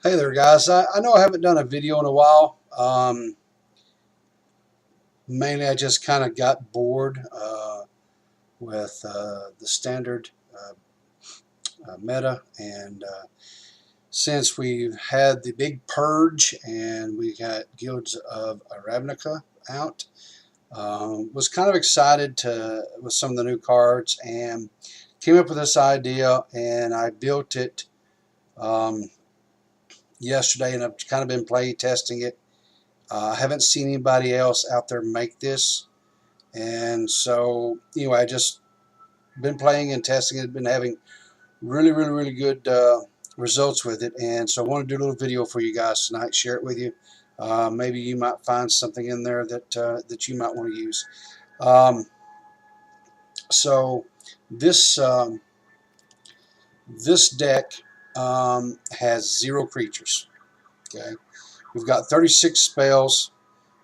Hey there, guys. I know I haven't done a video in a while. Mainly, I just kind of got bored with the standard meta, and since we've had the big purge and we got Guilds of Ravnica out, was kind of excited with some of the new cards, and came up with this idea, and I built it yesterday, and I've kind of been play testing it. I haven't seen anybody else out there make this, and so anyway, I just been playing and testing it, been having really good results with it, and so I want to do a little video for you guys tonight, share it with you. Maybe you might find something in there that you might want to use. So this this deck has 0 creatures. Okay, we've got 36 spells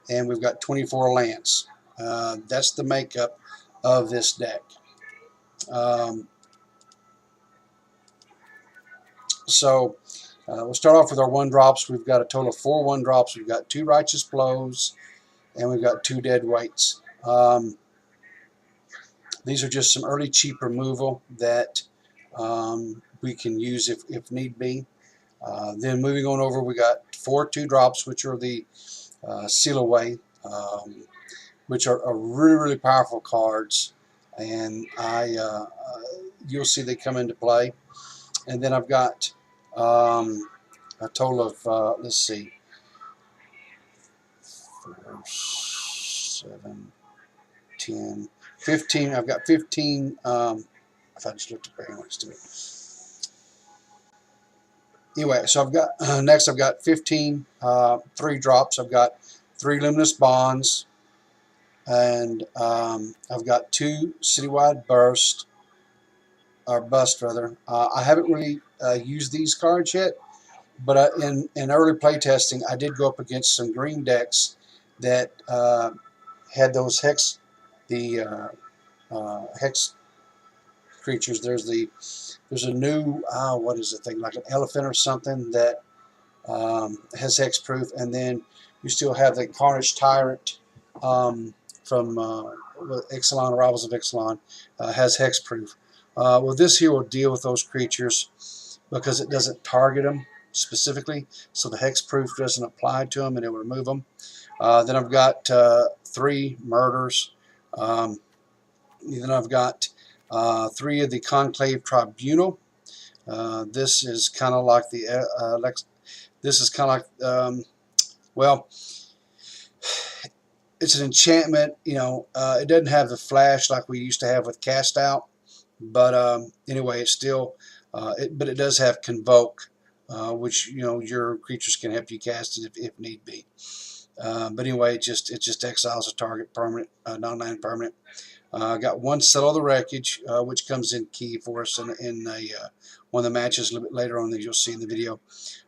and we've got 24 lands. That's the makeup of this deck. So we'll start off with our 1-drops. We've got a total of 4 1-drops. We've got 2 Righteous Blows and we've got 2 Dead Weights. These are just some early cheap removal that we can use if need be. Then moving on over, we got 4 2-drops, which are the Seal Away, which are really powerful cards, and you'll see they come into play. And then I've got a total of let's see, 4, 7, 10, 15. I've got 15. If I just looked at very next to me. Anyway, so I've got next I've got 15 3-drops. I've got 3 Luminous Bonds, and I've got 2 Citywide Bust rather. I haven't really used these cards yet, but in early play testing, I did go up against some green decks that had those hex creatures. There's a new what is the thing, like an elephant or something that has hexproof, and then you still have the Carnage Tyrant from Ixalan, Rivals of Ixalan, has hexproof. Well, this here will deal with those creatures because it doesn't target them specifically, so the hexproof doesn't apply to them, and it will remove them. Then I've got 3 Murders. Then I've got 3 of the Conclave Tribunal. This is kind of like the well, it's an enchantment. You know, it doesn't have the flash like we used to have with Cast Out, but anyway, it's still but it does have Convoke, which your creatures can help you cast it if need be. But anyway, it just exiles a target permanent, non-land permanent. I got 1 Settle the Wreckage, which comes in key for us in one of the matches a little bit later on that you'll see in the video.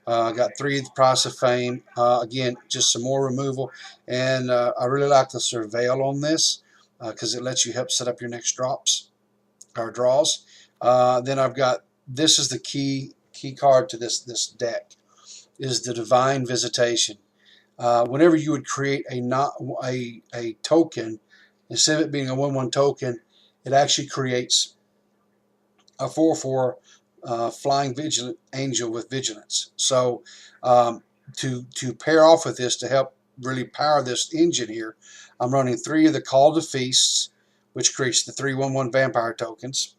I got 3 The Price of Fame. Again, just some more removal, and I really like the Surveil on this because it lets you help set up your next drops or draws. Then I've got, this is the key card to this deck, is the Divine Visitation. Whenever you would create a token, instead of it being a 1/1 token, it actually creates a 4/4 flying vigilant angel with vigilance. So to pair off with this, to help really power this engine here, I'm running 3 of the Call to Feasts, which creates the 3 1/1 vampire tokens.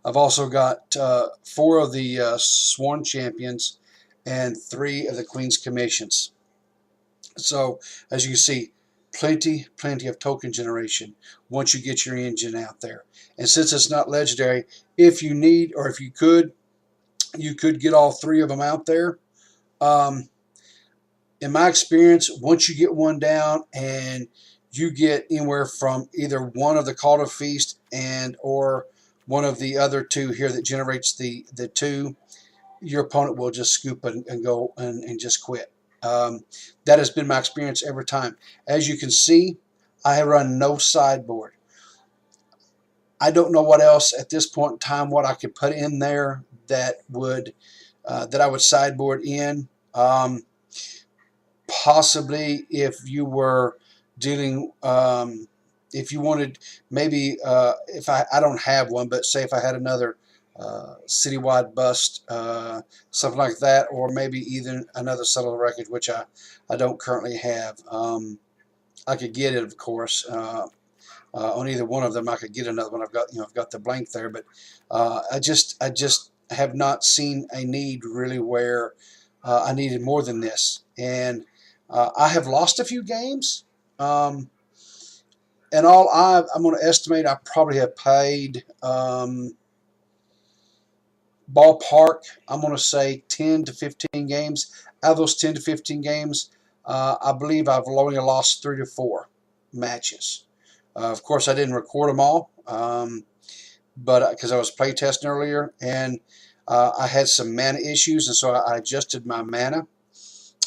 I've also got 4 of the Sworn Champions and 3 of the Queen's Commissions. So as you can see, plenty of token generation once you get your engine out there. And since it's not legendary, if you need, or if you could get all 3 of them out there. In my experience, once you get one down and you get anywhere from either 1 of the Call to Feast and or 1 of the other 2 here that generates the 2, your opponent will just scoop it and go and just quit. That has been my experience every time. As you can see, I run no sideboard. I don't know what else at this point in time what I could put in there that would that I would sideboard in. Possibly if you were dealing, if you wanted, maybe if I don't have one, but say if I had another citywide bust, something like that, or maybe even another settle wreckage, which I don't currently have. I could get it, of course. On either one of them, I could get another one. I've got the blank there, but I just have not seen a need really where I needed more than this. And I have lost a few games. And I'm going to estimate I probably have played ballpark. I'm going to say 10 to 15 games. Out of those 10 to 15 games, I believe I've only lost 3 to 4 matches. Of course, I didn't record them all, but because I was play testing earlier, and I had some mana issues, and so I adjusted my mana.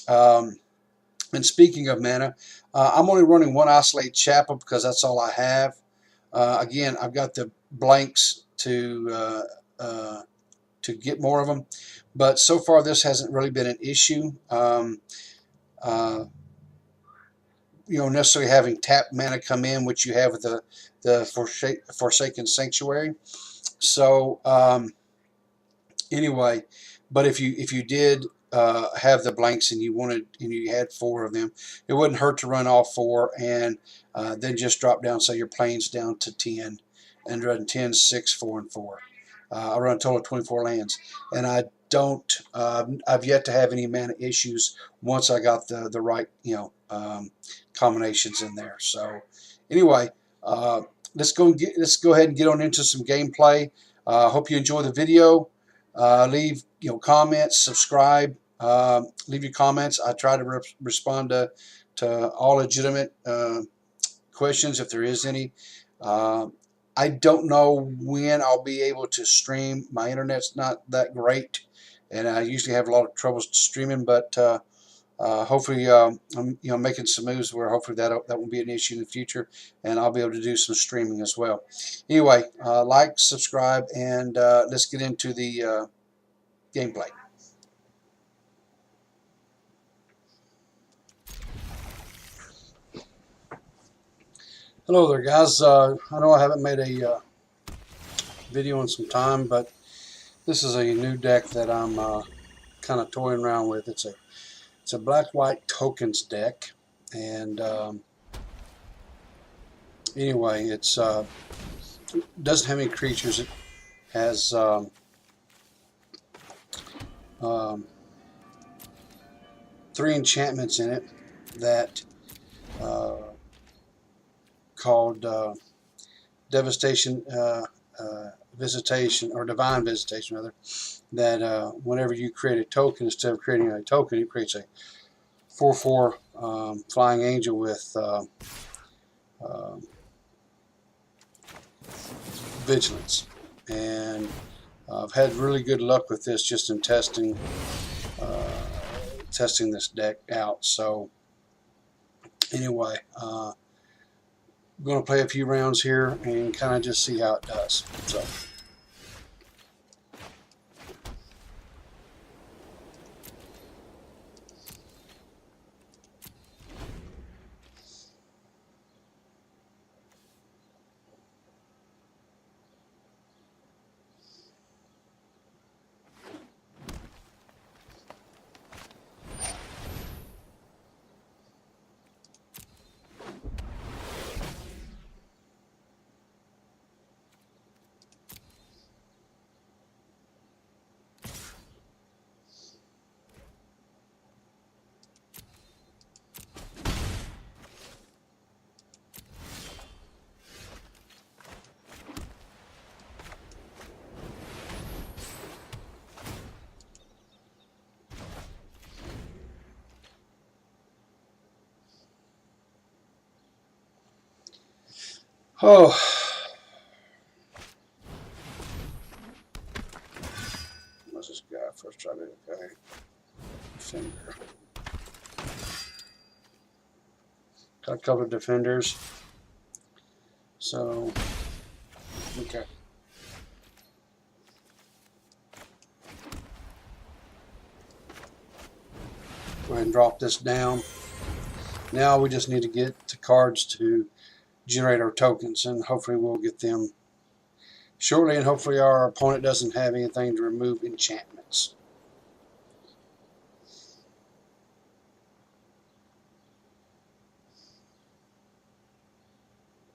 And speaking of mana, I'm only running one Isolate Chapel because that's all I have. Again, I've got the blanks to get more of them, but so far this hasn't really been an issue. Necessarily having tapped mana come in, which you have with the Forsaken Sanctuary. So anyway, but if you did have the blanks and you had 4 of them, it wouldn't hurt to run all 4 and then just drop down, say your planes down to 10 and run 10, 6, 4, and 4. I run a total of 24 lands, and I've yet to have any mana issues once I got the right combinations in there. So anyway, let's go ahead and get on into some gameplay. Hope you enjoy the video. Leave comments, subscribe, leave your comments. I try to respond to all legitimate questions if there is any. I don't know when I'll be able to stream. My internet's not that great, and I usually have a lot of trouble streaming. But hopefully, I'm making some moves where hopefully that won't be an issue in the future, and I'll be able to do some streaming as well. Anyway, like, subscribe, and let's get into the gameplay. Hello there, guys. I know I haven't made a video in some time, but this is a new deck that I'm kind of toying around with. It's a black-white tokens deck, and anyway, it doesn't have any creatures. It has 3 enchantments in it that called Devastation, Visitation, or Divine Visitation, rather, that whenever you create a token, instead of creating a token, it creates a 4/4 flying angel with vigilance. And I've had really good luck with this just in testing this deck out. So anyway, I'm going to play a few rounds here and kind of just see how it does. So. Oh, what's this guy? First try to okay. Defender. Got a couple of defenders. So Okay. Go ahead and drop this down. Now we just need to get the cards to generate our tokens, and hopefully we'll get them shortly, and hopefully our opponent doesn't have anything to remove enchantments.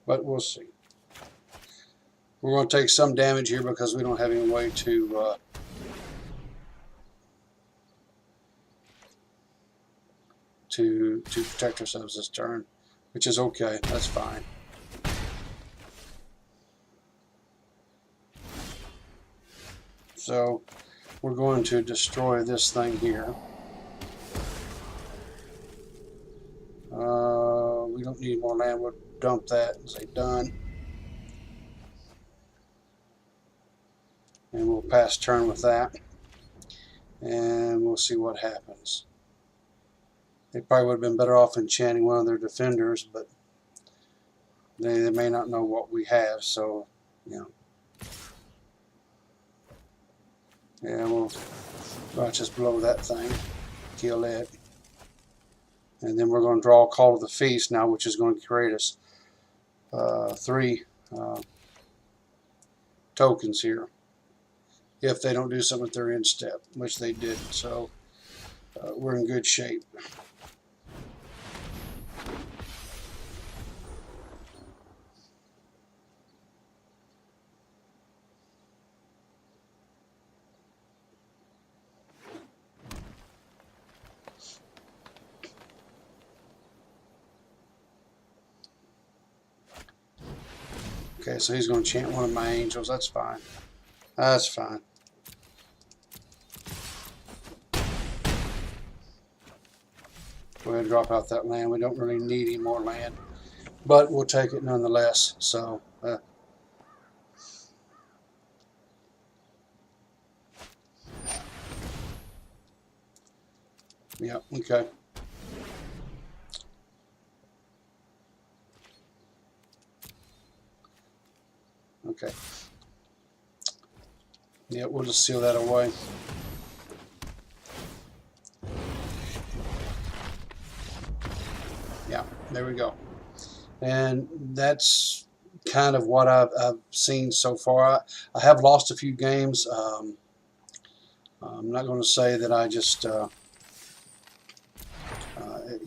But we'll see. We're going to take some damage here because we don't have any way to protect ourselves this turn, which is okay. That's fine. So we're going to destroy this thing here. We don't need more land. We'll dump that and say done. And we'll pass turn with that. And we'll see what happens. They probably would have been better off enchanting one of their defenders, but they may not know what we have, so, you know. Yeah, we'll just blow that thing, kill it. And then we're going to draw a Call to the Feast now, which is going to create us 3 tokens here. If they don't do something with their end step, which they didn't, so we're in good shape. Okay, so he's going to chant one of my angels. That's fine. That's fine. Go ahead and drop out that land. We don't really need any more land, but we'll take it nonetheless. So, yeah, okay. Okay. Yeah, we'll just seal that away. Yeah, there we go. And that's kind of what I've seen so far. I have lost a few games. I'm not going to say that I just, you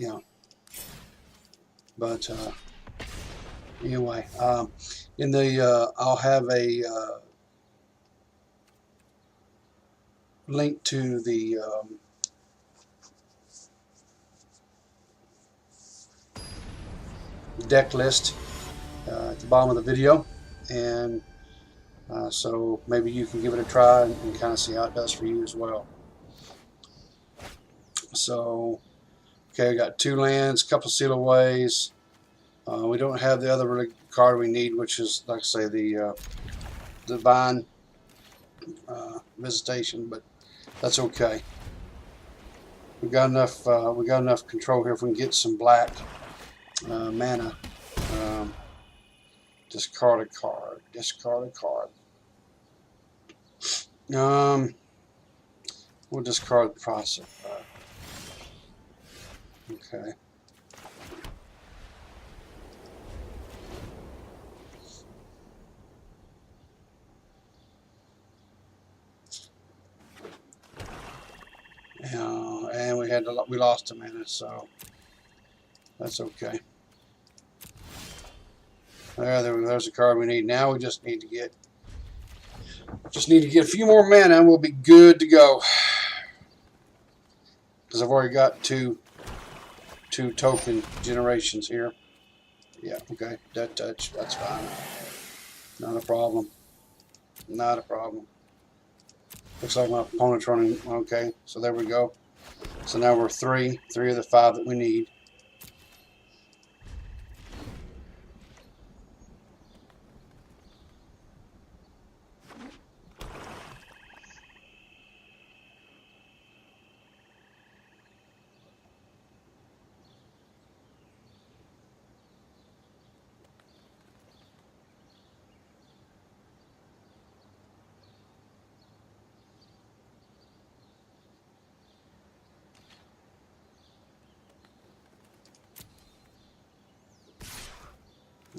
know, but anyway, in the I'll have a link to the deck list at the bottom of the video, and so maybe you can give it a try and kind of see how it does for you as well. So, okay, I got 2 lands, a couple seal aways. We don't have the other card we need, which is, like I say, the Divine Visitation, but that's okay. We got enough control here if we can get some black mana. Discard a card. Discard a card. We'll discard the process. Okay. And we lost a mana, so that's okay. There's a card we need. Now we just need to get a few more mana, and we'll be good to go. Because I've already got two token generations here. Yeah, okay. Dead touch. That's fine. Not a problem. Not a problem. Looks like my opponent's running. Okay, so there we go. So now we're 3 of the 5 that we need.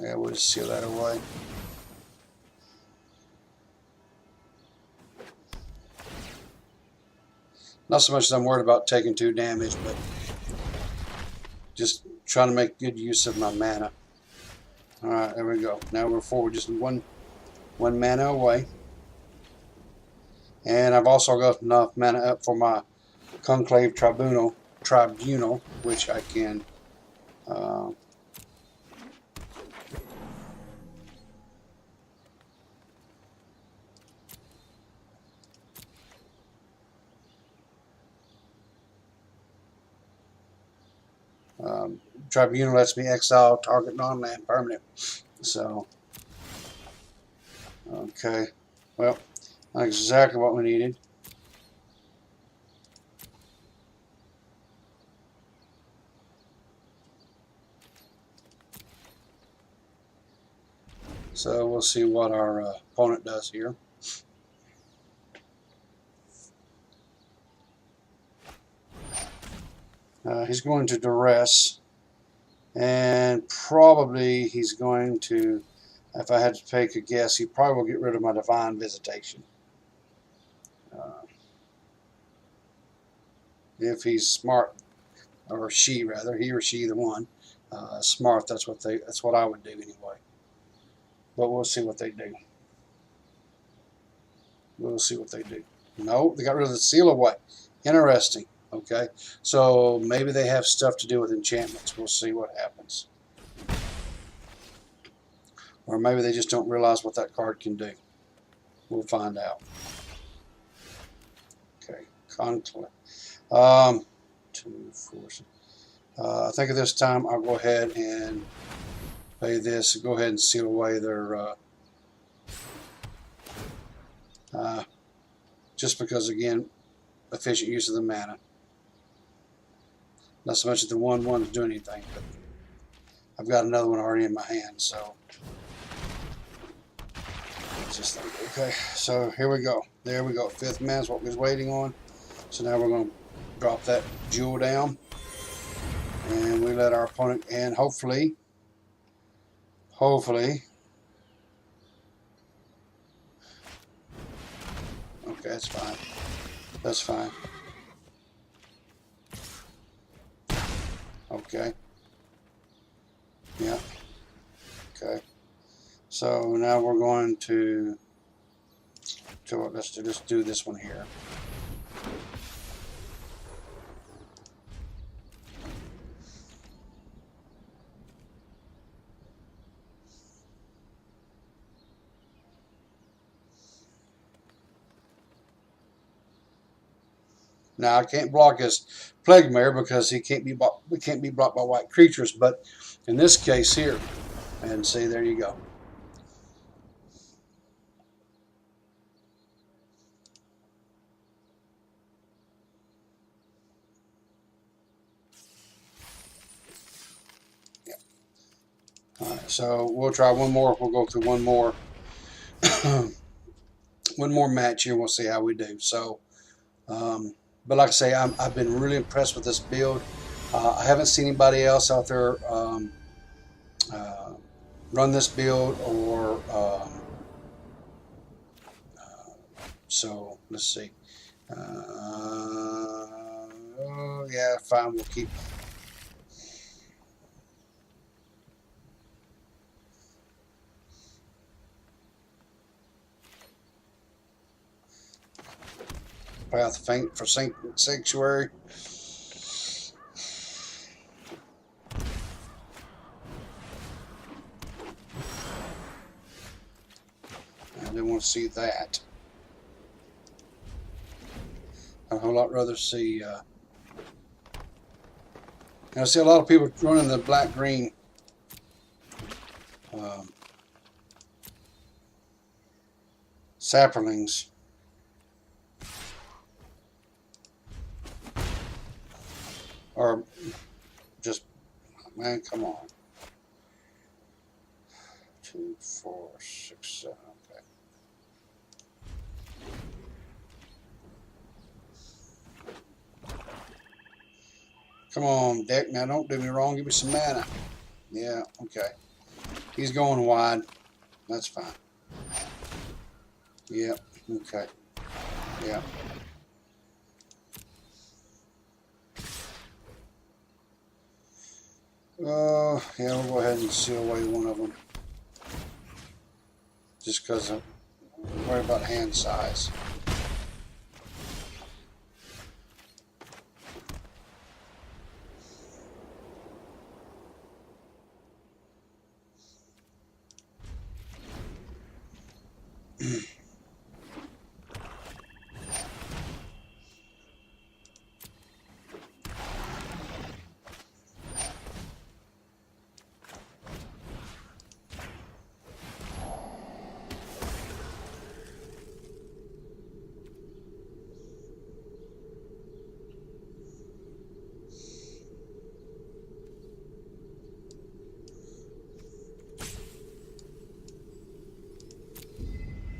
Yeah, we'll just seal that away. Not so much as I'm worried about taking 2 damage, but just trying to make good use of my mana. Alright, there we go. Now we're forward, just one mana away. And I've also got enough mana up for my Conclave Tribunal, which I can Tribunal lets me exile target non-land permanent. So, okay. Well, not exactly what we needed. So we'll see what our opponent does here. He's going to duress, and probably he's going to, if I had to take a guess, he probably will get rid of my Divine Visitation. If he's smart, or she rather, he or she, the one, smart. That's what I would do anyway. But we'll see what they do. We'll see what they do. No, they got rid of the seal away. Interesting. Okay, so maybe they have stuff to do with enchantments. We'll see what happens. Or maybe they just don't realize what that card can do. We'll find out. Okay, Conclave. 2, 4. I think at this time I'll go ahead and play this. Go ahead and seal away their. Just because, again, efficient use of the mana. Not so much that the 1/1 is doing anything, but I've got another one already in my hand, so just like, okay. So here we go. There we go. 5th mana is what we was waiting on. So now we're going to drop that jewel down, and we let our opponent, and hopefully, okay, that's fine. That's fine. Okay. Yeah. Okay. So now we're going to let's just do this one here. Now I can't block his Plague Mare because he can't be blocked by white creatures, but in this case here, and see, there you go. Yeah. All right, so we'll try one more. We'll go through one more one more match here. We'll see how we do. So. But like I say, I've been really impressed with this build. I haven't seen anybody else out there run this build, or so let's see. Oh yeah, fine. We'll keep. Path Faint for Sanctuary. I didn't want to see that. I'd a whole lot rather see. I see a lot of people running the black-green sapperlings. Or just, man, come on. 2, 4, 6, 7, okay. Come on, deck. Now, don't do me wrong. Give me some mana. Yeah, okay. He's going wide. That's fine. Yep. Okay. Yeah. Yeah, we'll go ahead and seal away one of them. Just because I'm worried about hand size.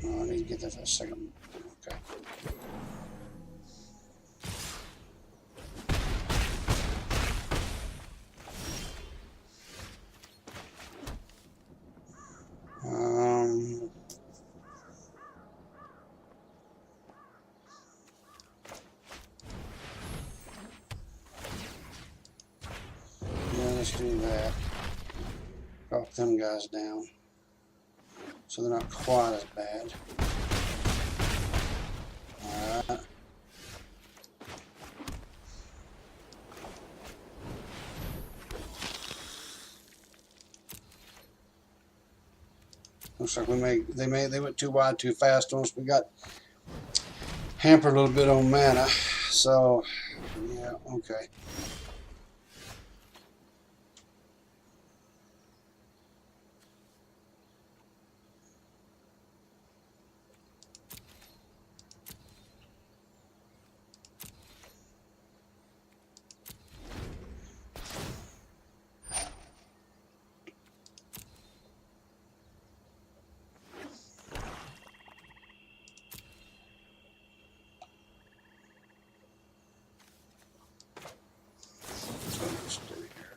I need to get that for a second. Okay. Yeah, let's do that. Drop them guys down so they're not quite as bad. Alright. Looks like they went too wide too fast on us. We got hampered a little bit on mana. So yeah, okay.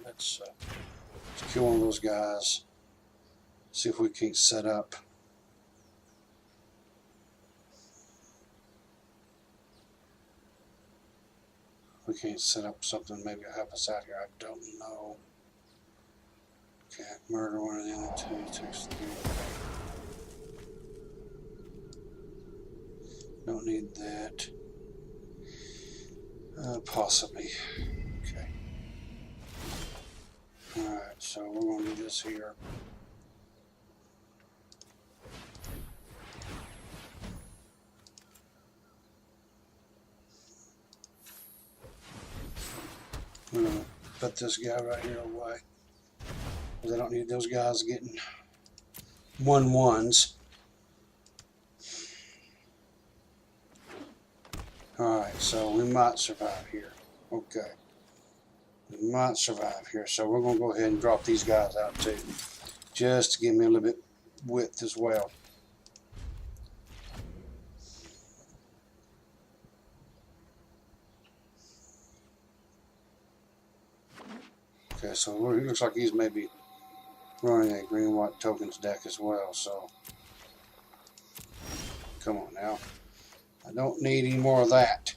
Let's kill one of those guys. See if we can't set up. We can't set up something maybe to help us out here. I don't know. Can't murder one of the other two. Takes 3. Don't need that. Possibly. Okay. Alright, so we're going to do this here. I'm going to put this guy right here away. Because I don't need those guys getting 1/1s. Alright, so we might survive here. Okay. We might survive here. So we're going to go ahead and drop these guys out too. Just to give me a little bit width as well. Okay, so it looks like he's maybe running a green-white tokens deck as well. So come on now. I don't need any more of that.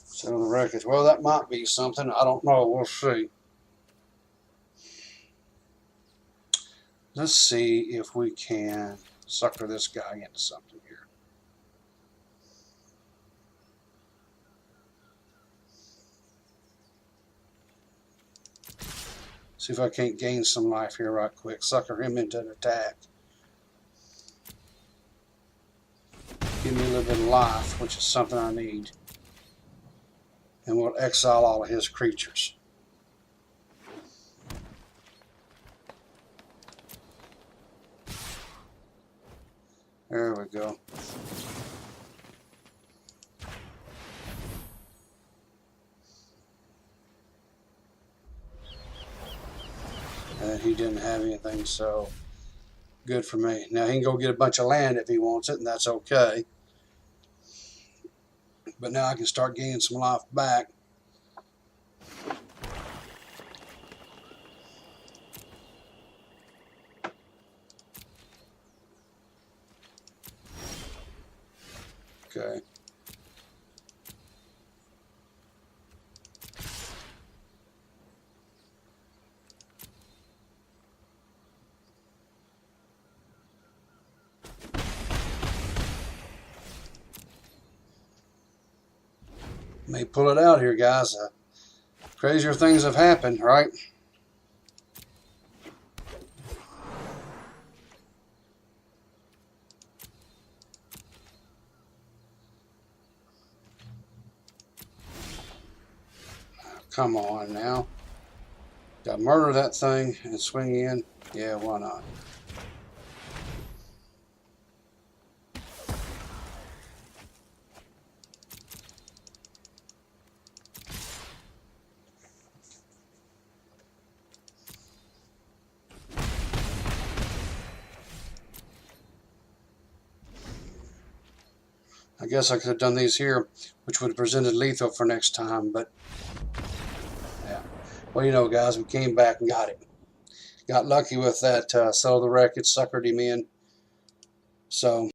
So the wreckage. Well, that might be something. I don't know. We'll see. Let's see if we can sucker this guy into something here. See if I can't gain some life here right quick. Sucker him into an attack. Give me a little bit of life, which is something I need. And we'll exile all of his creatures. There we go. And he he didn't have anything, so good for me. Now he can go get a bunch of land if he wants it, and that's okay. But now I can start gaining some life back. Okay. May pull it out here, guys. Crazier things have happened, right? Come on now. Got to murder that thing and swing in. Yeah, why not? I guess I could have done these here, which would have presented lethal for next time, but yeah. Well, you know, guys, we came back and got it. Got lucky with that. Settle the wreckage, suckered him in. So